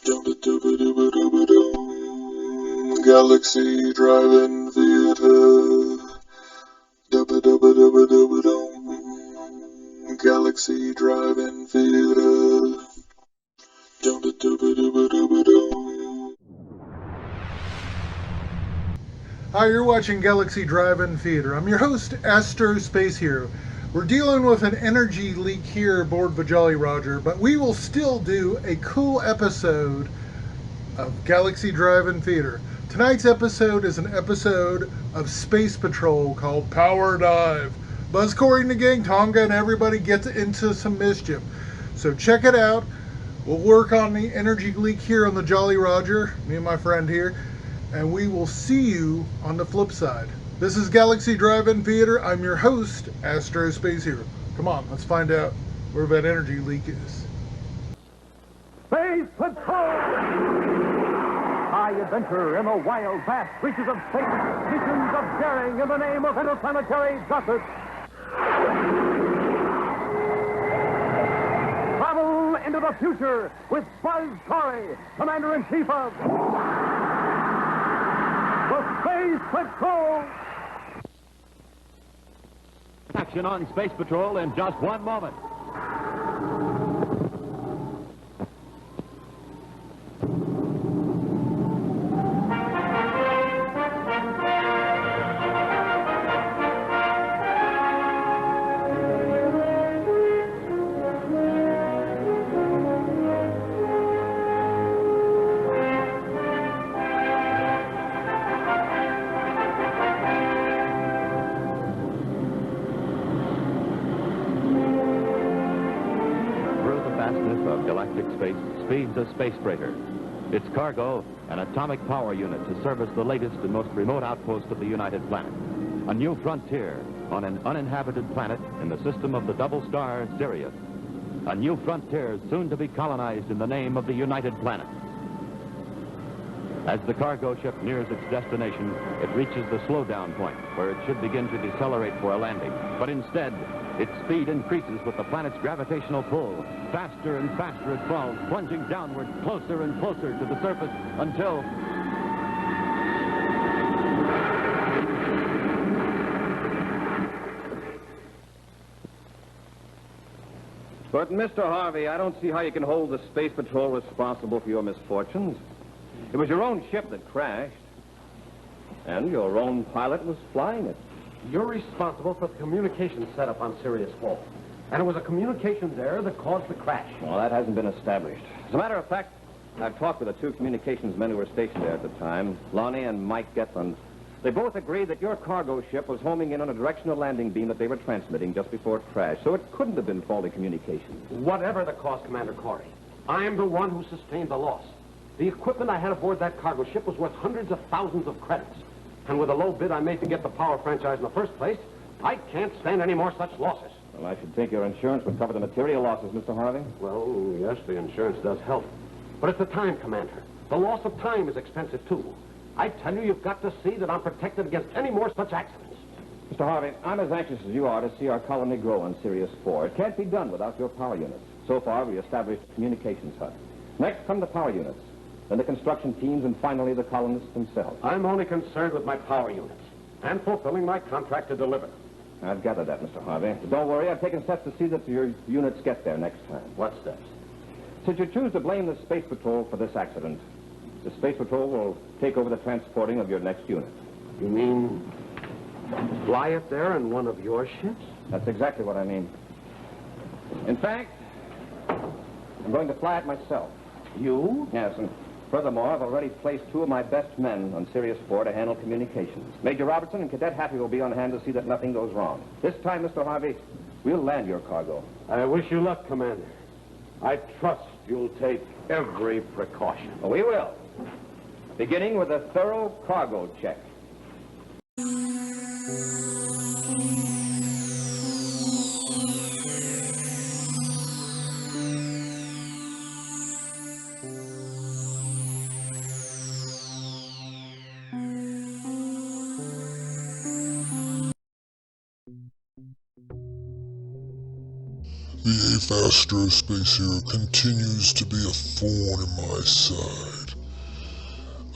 Galaxy Drive-In Theater. Galaxy Drive-In Theater. Hi, you're watching Galaxy Drive-In Theater. I'm your host, Astro Space Hero. We're dealing with an energy leak here aboard the Jolly Roger, but we will still do a cool episode of Galaxy Drive-In Theater. Tonight's episode is an episode of Space Patrol called Power Dive. Buzz, Corey, and the gang, Tonga, and everybody gets into some mischief. So check it out. We'll work on the energy leak here on the Jolly Roger, me and my friend here, and we will see you on the flip side. This is Galaxy Drive-In Theater. I'm your host, Astro Space Hero. Come on, let's find out where that energy leak is. Space Patrol! High adventure in the wild, vast reaches of space. Missions of daring in the name of interplanetary justice. Travel into the future with Buzz Corey, Commander-in-Chief of the Space Patrol. Action on Space Patrol in just 1 moment. Of galactic space speeds a space freighter. Its cargo, an atomic power unit to service the latest and most remote outpost of the United Planet. A new frontier on an uninhabited planet in the system of the double star Sirius. A new frontier soon to be colonized in the name of the United Planet. As the cargo ship nears its destination, it reaches the slowdown point where it should begin to decelerate for a landing. But instead, its speed increases with the planet's gravitational pull. Faster and faster it falls, plunging downward, closer and closer to the surface until... But, Mr. Harvey, I don't see how you can hold the Space Patrol responsible for your misfortunes. It was your own ship that crashed, and your own pilot was flying it. You're responsible for the communications setup on Sirius 4. And it was a communications error that caused the crash. Well, that hasn't been established. As a matter of fact, I've talked with the two communications men who were stationed there at the time, Lonnie and Mike Getland. They both agreed that your cargo ship was homing in on a directional landing beam that they were transmitting just before it crashed, so it couldn't have been faulty communications. Whatever the cause, Commander Corey, I am the one who sustained the loss. The equipment I had aboard that cargo ship was worth hundreds of thousands of credits. And with the low bid I made to get the power franchise in the first place, I can't stand any more such losses. Well, I should think your insurance would cover the material losses, Mr. Harvey. Well, yes, the insurance does help. But it's the time, Commander. The loss of time is expensive, too. I tell you, you've got to see that I'm protected against any more such accidents. Mr. Harvey, I'm as anxious as you are to see our colony grow on Sirius 4. It can't be done without your power units. So far, we established a communications hub. Next come the power units, then the construction teams, and finally the colonists themselves. I'm only concerned with my power units and fulfilling my contract to deliver. I've gathered that, Mr. Harvey. But don't worry, I've taken steps to see that your units get there next time. What steps? Since you choose to blame the Space Patrol for this accident, the Space Patrol will take over the transporting of your next unit. You mean fly it there in one of your ships? That's exactly what I mean. In fact, I'm going to fly it myself. You? Yes, and furthermore, I've already placed two of my best men on Sirius 4 to handle communications. Major Robertson and Cadet Happy will be on hand to see that nothing goes wrong. This time, Mr. Harvey, we'll land your cargo. I wish you luck, Commander. I trust you'll take every precaution. Oh, we will. Beginning with a thorough cargo check. behave, Astro Space Hero continues to be a thorn in my side.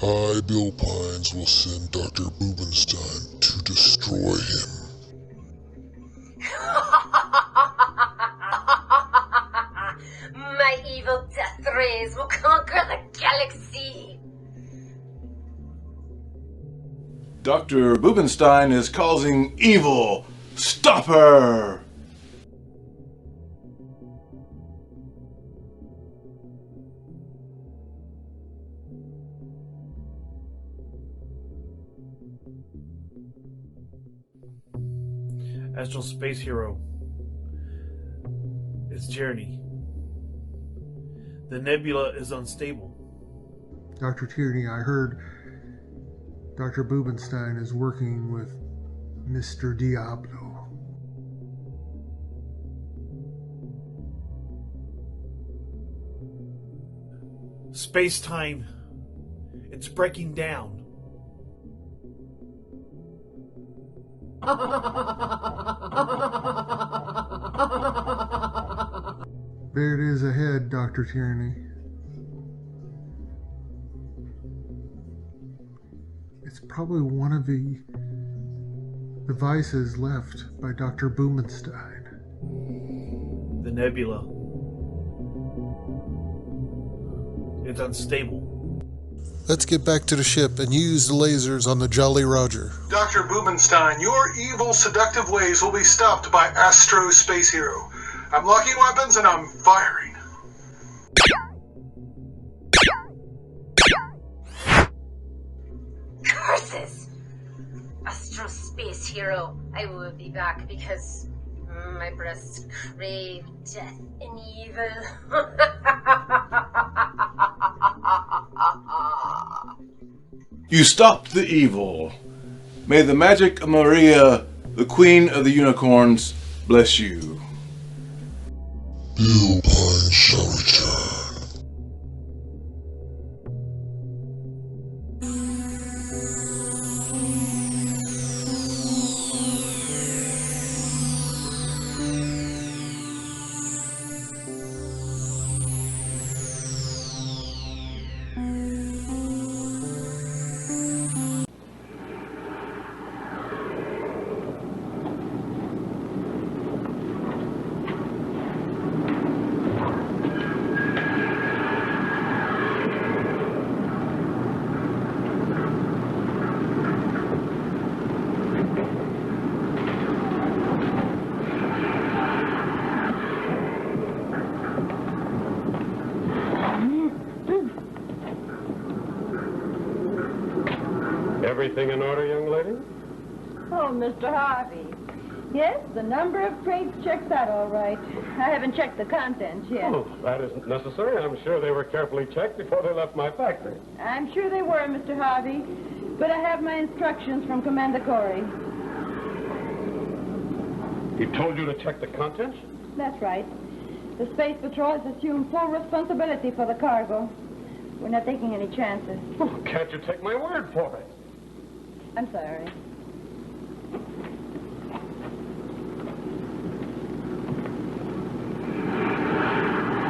I, Bill Pines, will send Dr. Bubenstein to destroy him. My evil death rays will conquer the galaxy. Dr. Bubenstein is causing evil. Stop her! Astro Space Hero. It's Journey. The nebula is unstable. Dr. Tierney, I heard Dr. Bubenstein is working with Mr. Diablo. Space-time. It's breaking down. There it is ahead, Dr. Tierney. It's probably one of the devices left by Dr. Bubenstein. The nebula. It's unstable. Let's get back to the ship and use the lasers on the Jolly Roger. Dr. Bubenstein, your evil, seductive ways will be stopped by Astro Space Hero. I'm locking weapons and I'm firing. Curses! Astro Space Hero, I will be back because my breasts crave death and evil. You stopped the evil. May the magic of Maria, the queen of the unicorns, bless you. Bill Pine shall return. Everything in order, young lady? Oh, Mr. Harvey. Yes, the number of crates checks out all right. I haven't checked the contents yet. Oh, that isn't necessary. I'm sure they were carefully checked before they left my factory. I'm sure they were, Mr. Harvey. But I have my instructions from Commander Corey. He told you to check the contents? That's right. The Space Patrol has assumed full responsibility for the cargo. We're not taking any chances. Oh, can't you take my word for it? I'm sorry.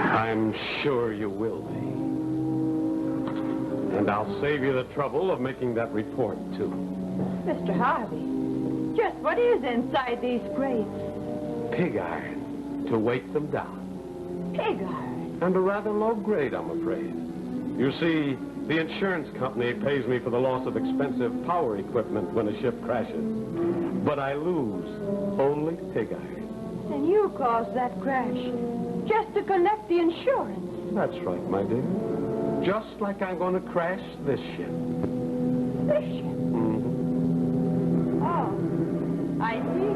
I'm sure you will be. And I'll save you the trouble of making that report, too. Mr. Harvey, just what is inside these crates? Pig iron to weight them down. Pig iron? And a rather low grade, I'm afraid. You see, the insurance company pays me for the loss of expensive power equipment when a ship crashes. But I lose only pig iron. And you caused that crash just to collect the insurance. That's right, my dear. Just like I'm going to crash this ship. This ship? Mm-hmm. Oh, I see.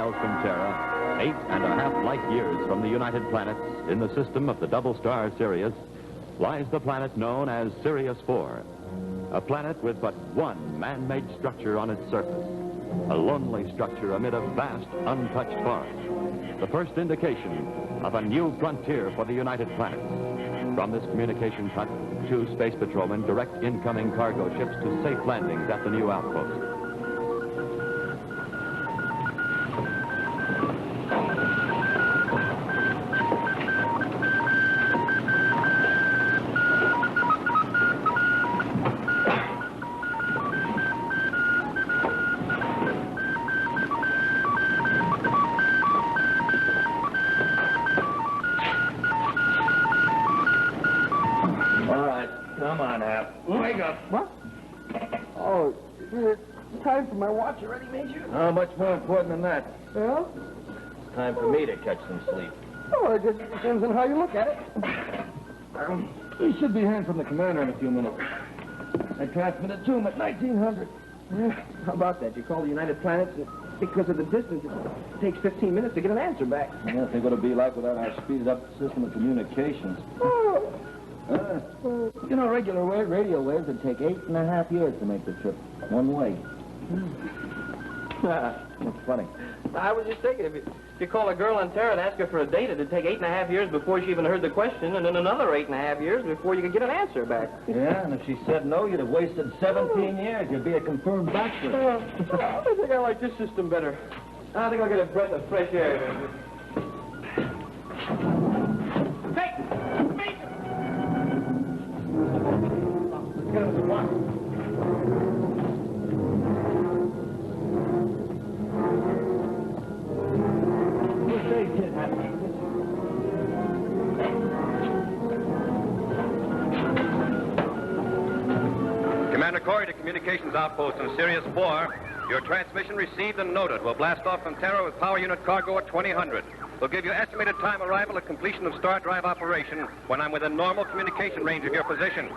From Terra, 8.5 light years from the United Planets in the system of the double star Sirius, lies the planet known as Sirius 4, a planet with but one man-made structure on its surface, a lonely structure amid a vast, untouched forest, the first indication of a new frontier for the United Planets. From this communications hut, 2 space patrolmen direct incoming cargo ships to safe landings at the new outpost. Come on, Hap. Wake up. What? Oh, it's time for my watch already, Major? How much more important than that? Well? It's time for me to catch some sleep. Oh, it just depends on how you look at it. We should be hearing from the commander in a few minutes. I transmitted to him at 1900. Yeah, how about that? You call the United Planets, because of the distance, it takes 15 minutes to get an answer back. Yeah, think what it'd be like without our speeded up system of communications. Oh. You know, regular radio waves would take 8.5 years to make the trip, one way. What's funny? I was just thinking, if you call a girl on Terra and ask her for a date, it'd take 8.5 years before she even heard the question, and then another 8.5 years before you could get an answer back. Yeah, and if she said no, you'd have wasted 17 years. You'd be a confirmed bachelor. I think I like this system better. I think I'll get a breath of fresh air. Hey! Major! Let's get him some water. Commander Corey to Communications Outpost in Sirius 4. Your transmission received and noted. We'll blast off from Terra with power unit cargo at 2000. We'll give you estimated time arrival at completion of star drive operation when I'm within normal communication range of your position.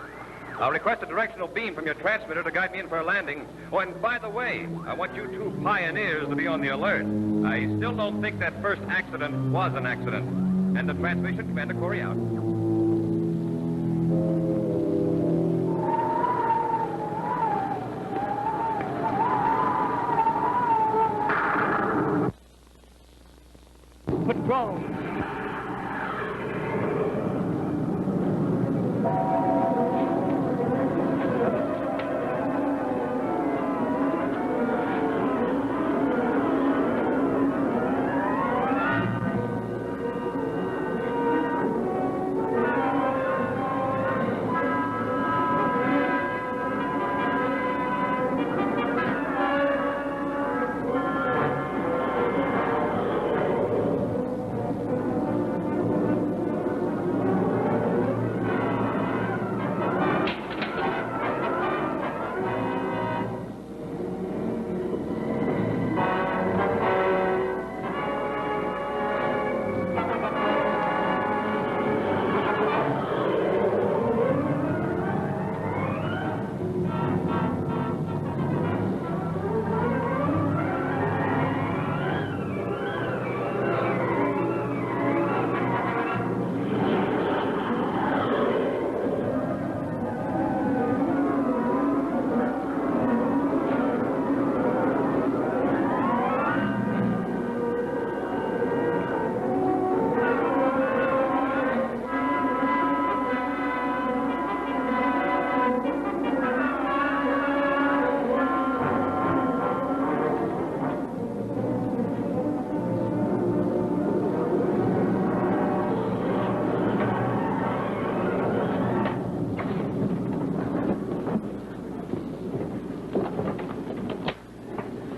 I'll request a directional beam from your transmitter to guide me in for a landing. Oh, and by the way, I want you 2 pioneers to be on the alert. I still don't think that first accident was an accident. And the transmission, Commander Corey out. Patrol.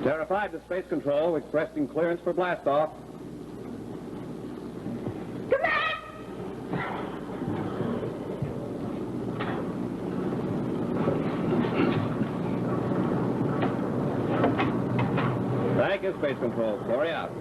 Terra 5 to Space Control, requesting clearance for blastoff. Thank you, Space Control. Corey out.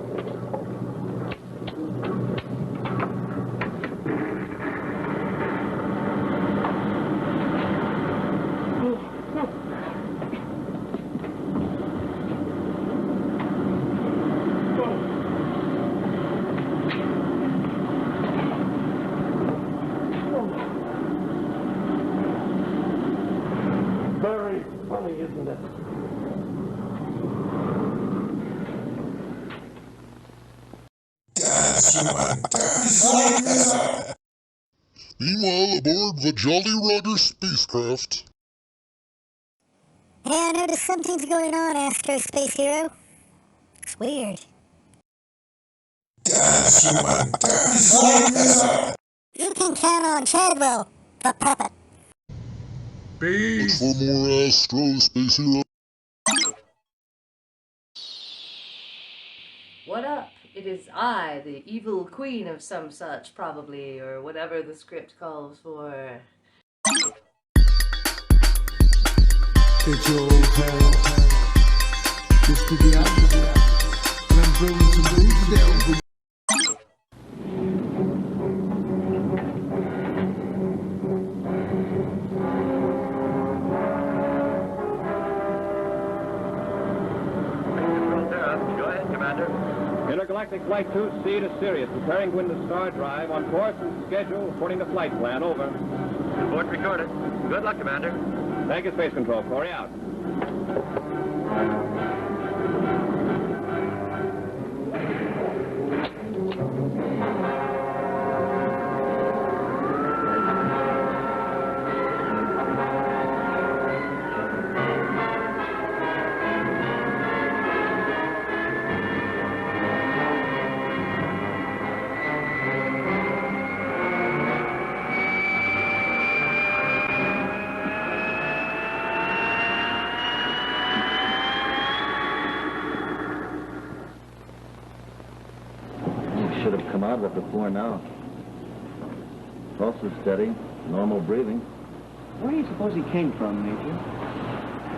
Meanwhile, aboard the Jolly Roger spacecraft. Hey, I noticed something's going on, Astro Space Hero. It's weird. You can count on Chadwell, the puppet. Peace. For more Astro Space Hero. What up? It is I, the evil queen of some such, probably, or whatever the script calls for. It's your old pal, Mr. Diablo, and I'm throwing some moves down for you. Go ahead, Commander. Intergalactic Flight 2C to Sirius, preparing to go into star drive on course and schedule according to flight plan. Over. Report recorded. Good luck, Commander. Thank you, Space Control. Corey out. Should have come out of it before now. Pulse is steady, normal breathing. Where do you suppose he came from, Major?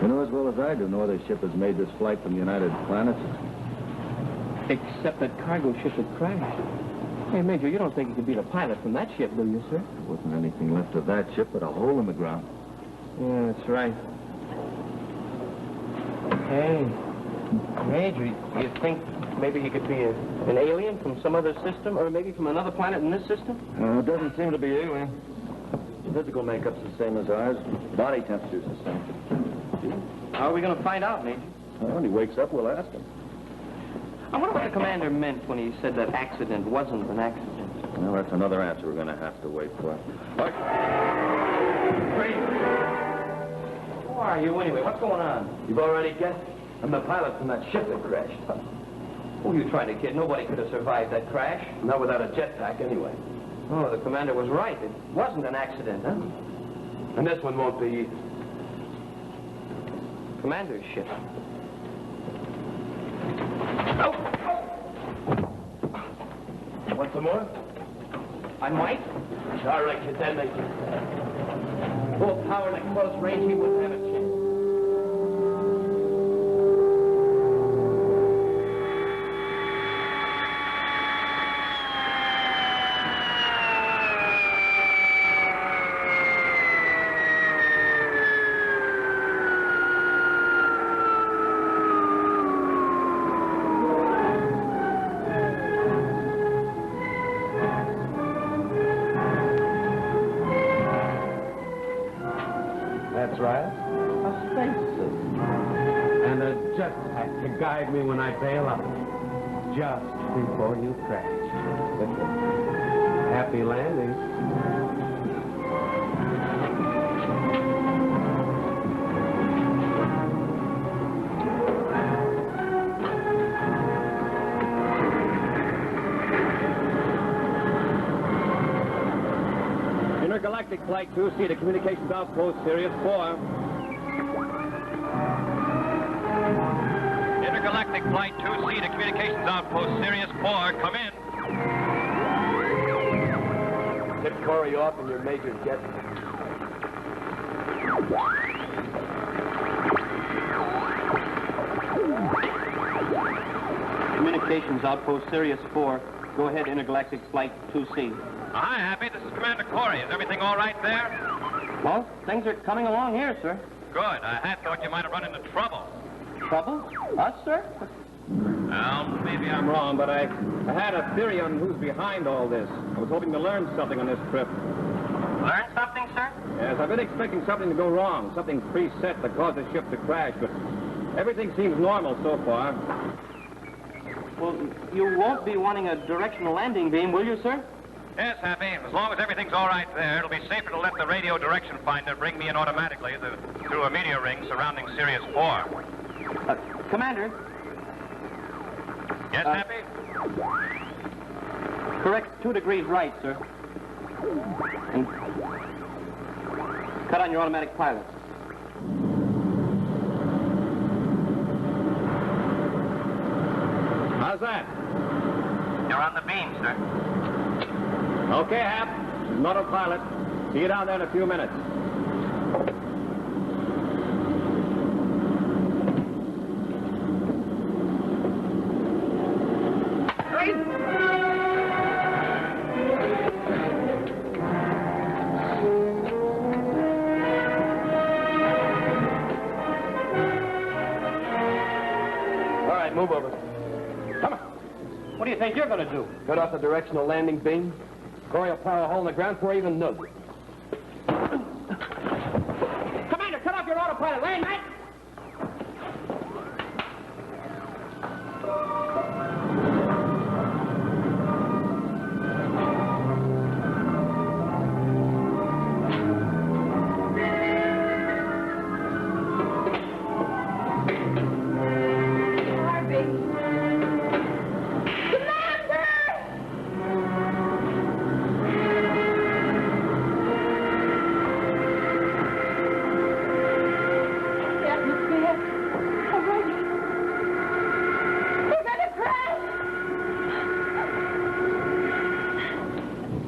You know as well as I do, no other ship has made this flight from the United Planets. Except that cargo ship had crashed. Hey, Major, you don't think you could be the pilot from that ship, do you, sir? There wasn't anything left of that ship but a hole in the ground. Yeah, that's right. Hey, Major, you think maybe he could be an alien from some other system, or maybe from another planet in this system? It doesn't seem to be alien. Physical makeup's the same as ours. Body temperature's the same. How are we going to find out, Major? Well, when he wakes up, we'll ask him. I wonder what the commander meant when he said that accident wasn't an accident. Well, that's another answer we're going to have to wait for. Who are you, anyway? What's going on? You've already guessed. I'm the pilot from that ship that crashed. Who are you trying to kid? Nobody could have survived that crash. Not without a jetpack, anyway. Oh, the commander was right. It wasn't an accident, huh? And this one won't be either. Commander's ship. Want some more? I might. All right, kid, that makes it. Full power and at close range, he wouldn't have a chance. That's right. A spacesuit. And a jetpack to guide me when I bail out. Just before you crash. Happy landing. Intergalactic Flight 2C to Communications Outpost, Sirius 4. Intergalactic Flight 2C to Communications Outpost, Sirius 4. Come in. Tip Corey off in your major jet. Communications Outpost, Sirius 4. Go ahead, Intergalactic Flight 2C. Hi, Happy. This is Commander Corey. Is everything all right there? Well, things are coming along here, sir. Good. I had thought you might have run into trouble. Trouble? Us, sir? Well, Maybe I'm wrong, but I had a theory on who's behind all this. I was hoping to learn something on this trip. Learn something, sir? Yes, I've been expecting something to go wrong, something preset that caused the ship to crash, but everything seems normal so far. Well, you won't be wanting a directional landing beam, will you, sir? Yes, Happy. As long as everything's all right there, it'll be safer to let the radio direction finder bring me in automatically through a meteor ring surrounding Sirius 4. Commander? Yes, Happy? Correct 2 degrees right, sir. And cut on your automatic pilot. How's that? You're on the beam, sir. Okay, Hap. Autopilot. See you down there in a few minutes. All right, move over. Come on. What do you think you're going to do? Cut off the directional landing beam. Corey will power a hole in the ground before he even knows it. Commander, cut off your autopilot. Land, mate.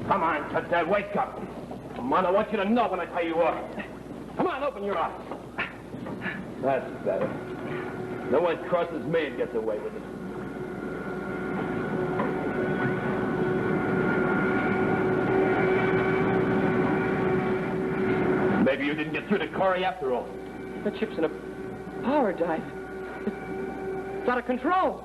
Come on, Cadet, wake up. Come on, I want you to know when I tell you what. Come on, open your eyes. That's better. No one crosses me and gets away with it. Maybe you didn't get through to Corey after all. The ship's in a power dive. It's out of control.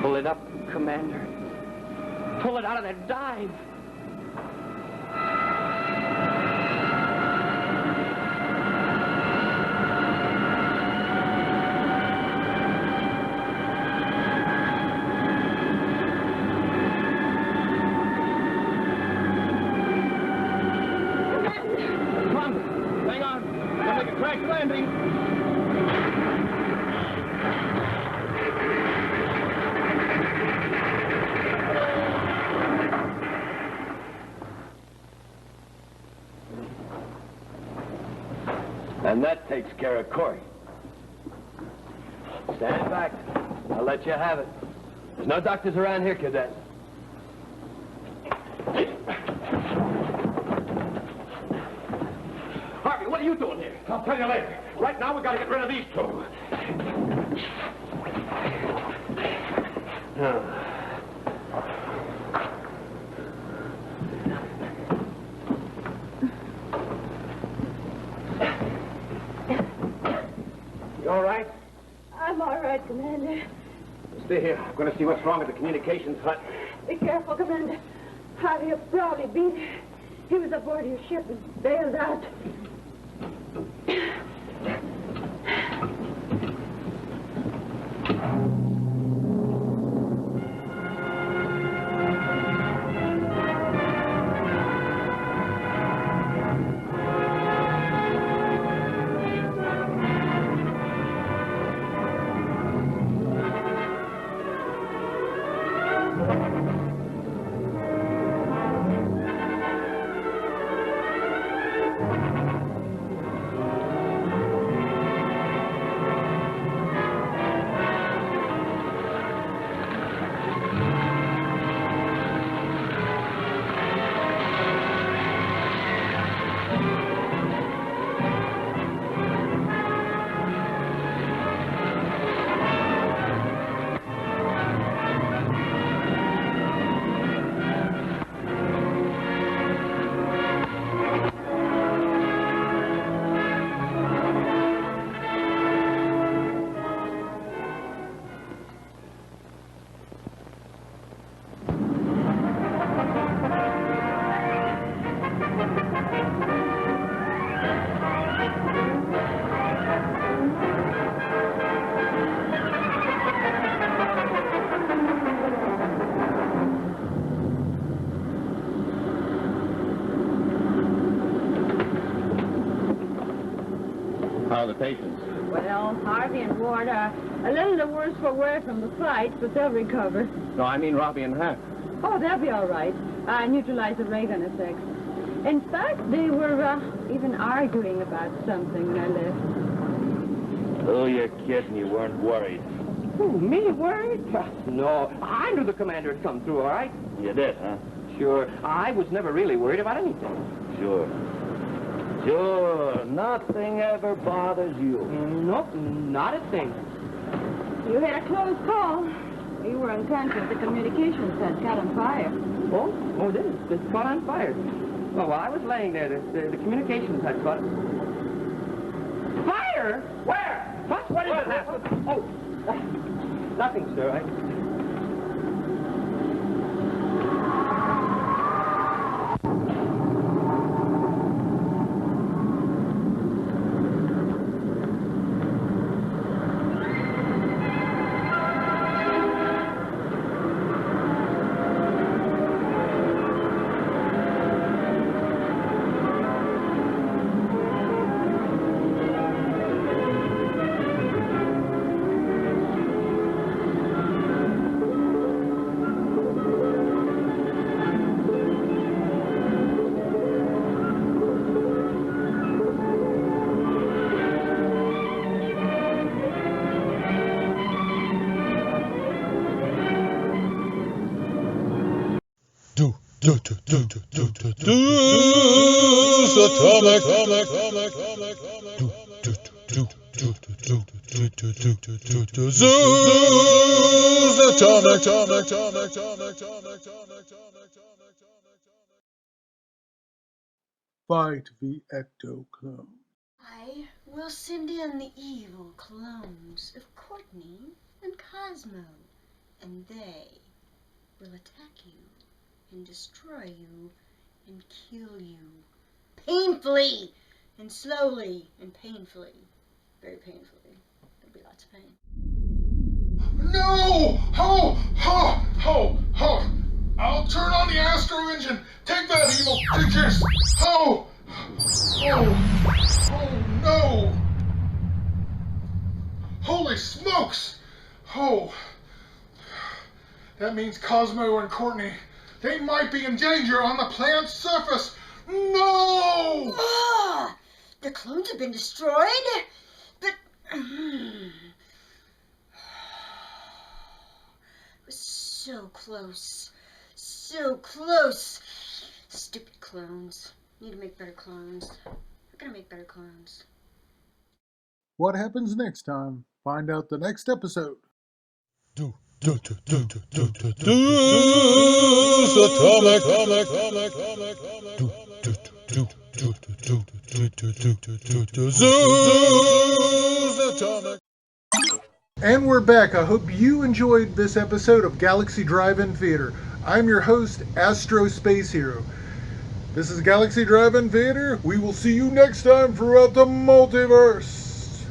Pull it up, Commander. Pull it out of that dive. Come on, hang on. We'll make a crash landing. And that takes care of Corey. Stand back. I'll let you have it. There's no doctors around here, Cadet. Harvey, what are you doing here? I'll tell you later. Right now, we got to get rid of these two. You all right? I'm all right, Commander. Stay here. I'm going to see what's wrong with the communications hut. Be careful, Commander. Harvey will probably be there. He was aboard your ship and bailed out. the patients? Well, Harvey and Ward are a little the worse for wear from the fight, but they'll recover. No, I mean Robbie and Hank. Oh, they'll be all right. I neutralized the ray gun effects. In fact, they were even arguing about something when I left. Oh, you're kidding. You weren't worried. Who, me worried? No, I knew the commander had come through, all right? You did, huh? Sure. I was never really worried about anything. Sure. Sure. Nothing ever bothers you. Nope, not a thing. You had a close call. You were unconscious. The communications had caught on fire. Oh, did it? It caught on fire. Oh, well, I was laying there. The communications had caught. Fire? Where? What did it happen? Oh, nothing, sir. Fight the ecto-clone. I will send in the evil clones of Courtney and Cosmo, and they will attack you and destroy you and kill you painfully and slowly and painfully, very painfully. There'll be lots of pain. No! Ho! Ho! Ho! Ho! I'll turn on the Astro engine! Take that, evil creatures! Ho! Oh! Oh no! Holy smokes! Oh! That means Cosmo and Courtney, they might be in danger on the planet's surface! No! Ah! The clones have been destroyed? But... it was so close. So close. Stupid clones. Need to make better clones. We're gonna make better clones. What happens next time? Find out the next episode. And we're back. I hope you enjoyed this episode of Galaxy Drive-In Theater. I'm your host, Astro Space Hero. This is Galaxy Drive-In Theater. We will see you next time throughout the multiverse.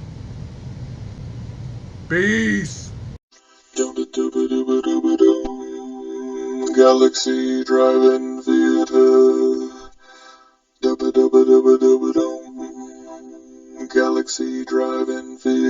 Peace. Galaxy Drive-In Theater. Galaxy Drive-In Theater.